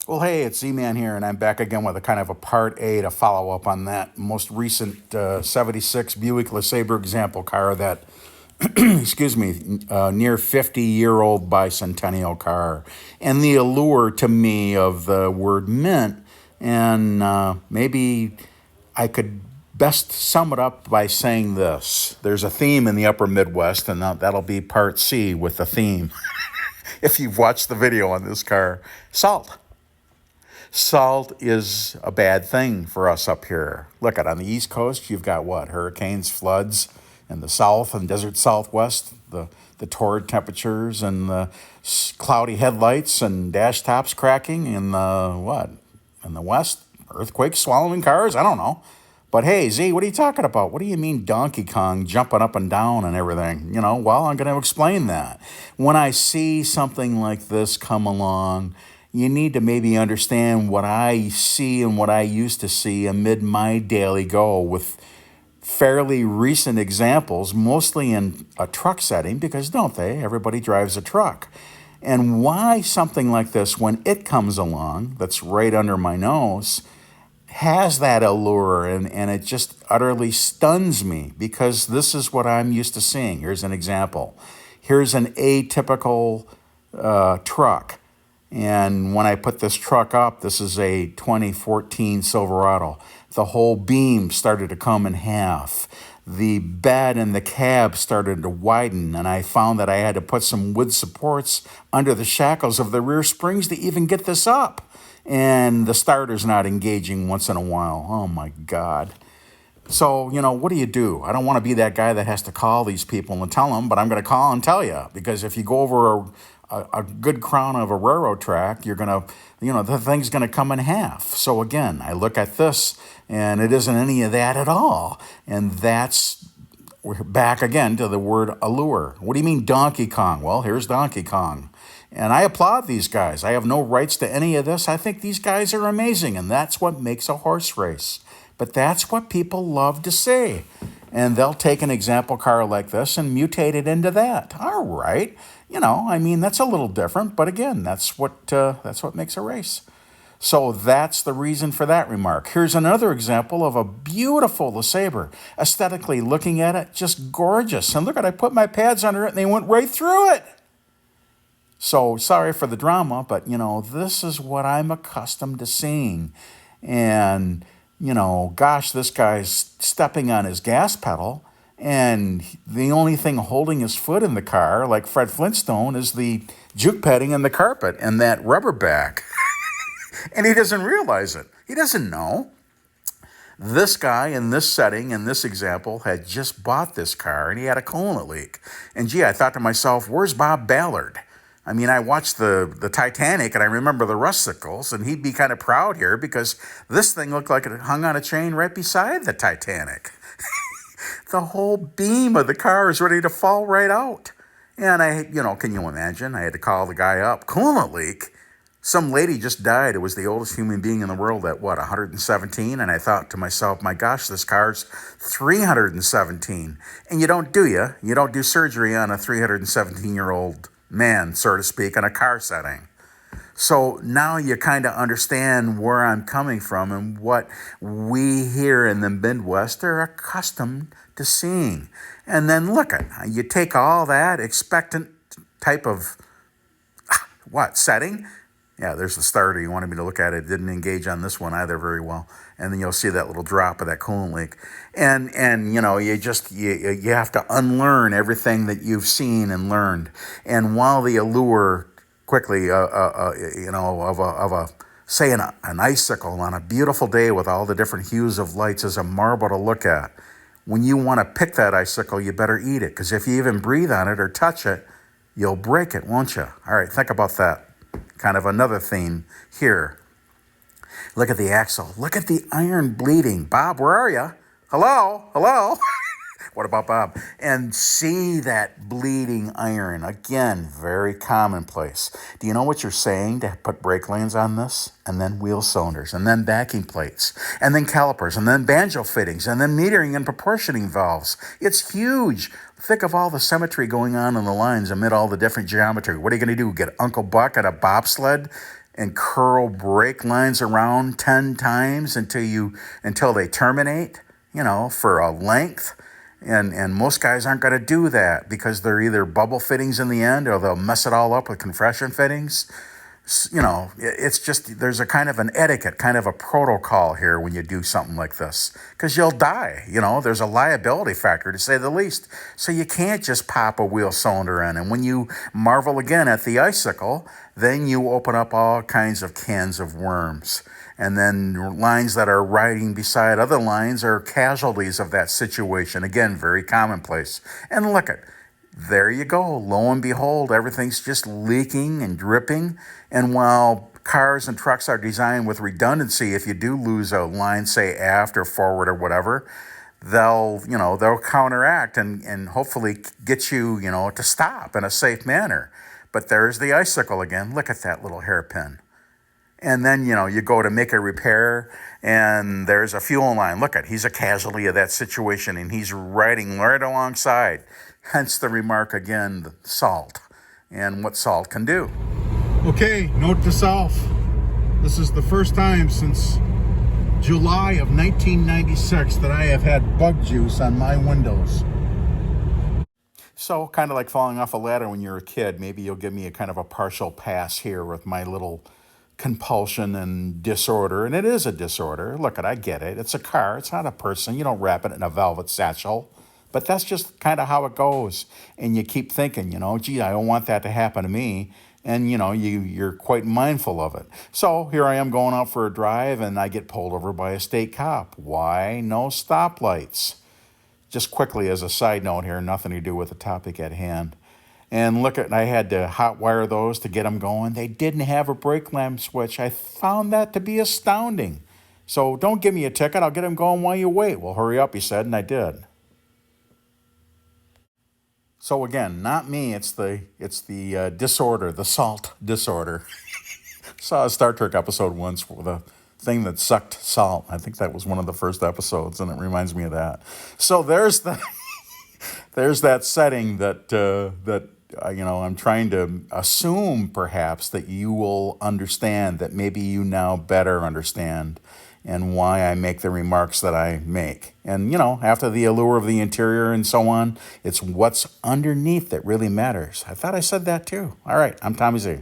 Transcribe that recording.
Well, hey, it's Z-Man here, and I'm back again with a kind of a part A to follow up on that most recent 76 Buick LeSabre example car that, excuse me, near 50-year-old bicentennial car. And the allure to me of the word mint, and maybe I could best sum it up by saying this. There's a theme in the upper Midwest, and that'll be part C with the theme. If you've watched the video on this car, salt. Salt is a bad thing for us up here. Look, on the East Coast, you've got what? Hurricanes, floods. In the South and desert Southwest, the torrid temperatures and the cloudy headlights and dash tops cracking. In the what? In the West, earthquakes swallowing cars? I don't know. But hey, Z, what are you talking about? What do you mean Donkey Kong jumping up and down and everything? Well, I'm going to explain that. When I see something like this come along, you need to maybe understand what I see and what I used to see amid my daily go with fairly recent examples, mostly in a truck setting, because don't they? Everybody drives a truck. And why something like this, when it comes along, that's right under my nose, has that allure, and it just utterly stuns me, because this is what I'm used to seeing. Here's an example. Here's an atypical truck. And when I put this truck up, this is a 2014 Silverado. The whole beam started to come in half. The bed and the cab started to widen, and I found that I had to put some wood supports under the shackles of the rear springs to even get this up. And the starter's not engaging once in a while. Oh my God. So, what do? I don't want to be that guy that has to call these people and tell them, but I'm going to call and tell you, because if you go over a good crown of a railroad track, you're going to, the thing's going to come in half. So again, I look at this and it isn't any of that at all. And we're back again to the word allure. What do you mean Donkey Kong? Well, here's Donkey Kong. And I applaud these guys. I have no rights to any of this. I think these guys are amazing, and that's what makes a horse race. But that's what people love to see. And they'll take an example car like this and mutate it into that. All right. That's a little different, but again, that's what makes a race. So that's the reason for that remark. Here's another example of a beautiful LeSabre. Aesthetically looking at it, just gorgeous. And look, I put my pads under it and they went right through it. So sorry for the drama, but this is what I'm accustomed to seeing. And gosh, this guy's stepping on his gas pedal, and the only thing holding his foot in the car, like Fred Flintstone, is the juke padding in the carpet and that rubber back. And he doesn't realize it. He doesn't know. This guy in this setting, in this example, had just bought this car, and he had a coolant leak. And gee, I thought to myself, where's Bob Ballard? I watched the Titanic, and I remember the Rusticles, and he'd be kind of proud here because this thing looked like it hung on a chain right beside the Titanic. The whole beam of the car is ready to fall right out. And can you imagine? I had to call the guy up. Coolant leak? Some lady just died. It was the oldest human being in the world at, 117? And I thought to myself, my gosh, this car's 317. And you don't do surgery on a 317-year-old man, so to speak, in a car setting. So now you kind of understand where I'm coming from and what we here in the Midwest are accustomed to seeing. And then look you take all that expectant type of, setting? Yeah, there's the starter. You wanted me to look at it. It didn't engage on this one either very well. And then you'll see that little drop of that coolant leak. And you have to unlearn everything that you've seen and learned. And while the allure quickly, of an icicle on a beautiful day with all the different hues of lights is a marvel to look at. When you want to pick that icicle, you better eat it, because if you even breathe on it or touch it, you'll break it, won't you? All right, think about that. Kind of another theme here. Look at the axle. Look at the iron bleeding. Bob, where are you? Hello? What about Bob? And see that bleeding iron. Again, very commonplace. Do you know what you're saying to put brake lanes on this? And then wheel cylinders, and then backing plates, and then calipers, and then banjo fittings, and then metering and proportioning valves. It's huge. Think of all the symmetry going on in the lines amid all the different geometry. What are you going to do? Get Uncle Buck at a bobsled and curl brake lines around 10 times until they terminate, for a length. And most guys aren't going to do that because they're either bubble fittings in the end or they'll mess it all up with compression fittings. It's just, there's a kind of an etiquette, kind of a protocol here when you do something like this, because you'll die. There's a liability factor, to say the least. So you can't just pop a wheel cylinder in. And when you marvel again at the icicle, then you open up all kinds of cans of worms. And then lines that are riding beside other lines are casualties of that situation. Again, very commonplace. And look at, there you go. Lo and behold, everything's just leaking and dripping. And while cars and trucks are designed with redundancy, if you do lose a line, say aft or forward or whatever, they'll counteract and hopefully get you, to stop in a safe manner. But there's the icicle again. Look at that little hairpin. And then, you go to make a repair and there's a fuel line. Look at, he's a casualty of that situation and he's riding right alongside. Hence the remark again, salt and what salt can do. Okay, note to self. This is the first time since July of 1996 that I have had bug juice on my windows. So kind of like falling off a ladder when you're a kid, maybe you'll give me a kind of a partial pass here with my little compulsion and disorder. And it is a disorder. Look, I get it. It's a car. It's not a person. You don't wrap it in a velvet satchel. But that's just kind of how it goes. And you keep thinking, gee, I don't want that to happen to me. And, you're quite mindful of it. So here I am going out for a drive and I get pulled over by a state cop. Why? No stoplights. Just quickly as a side note here, nothing to do with the topic at hand. And look at, I had to hot wire those to get them going. They didn't have a brake lamp switch. I found that to be astounding. So don't give me a ticket. I'll get them going while you wait. Well, hurry up, he said, and I did. So again, not me. It's the disorder, the salt disorder. Saw a Star Trek episode once with a thing that sucked salt. I think that was one of the first episodes, and it reminds me of that. So there's that setting that I'm trying to assume perhaps that you will understand, that maybe you now better understand, and why I make the remarks that I make. And, after the allure of the interior and so on, it's what's underneath that really matters. I thought I said that too. All right, I'm Tommy Z.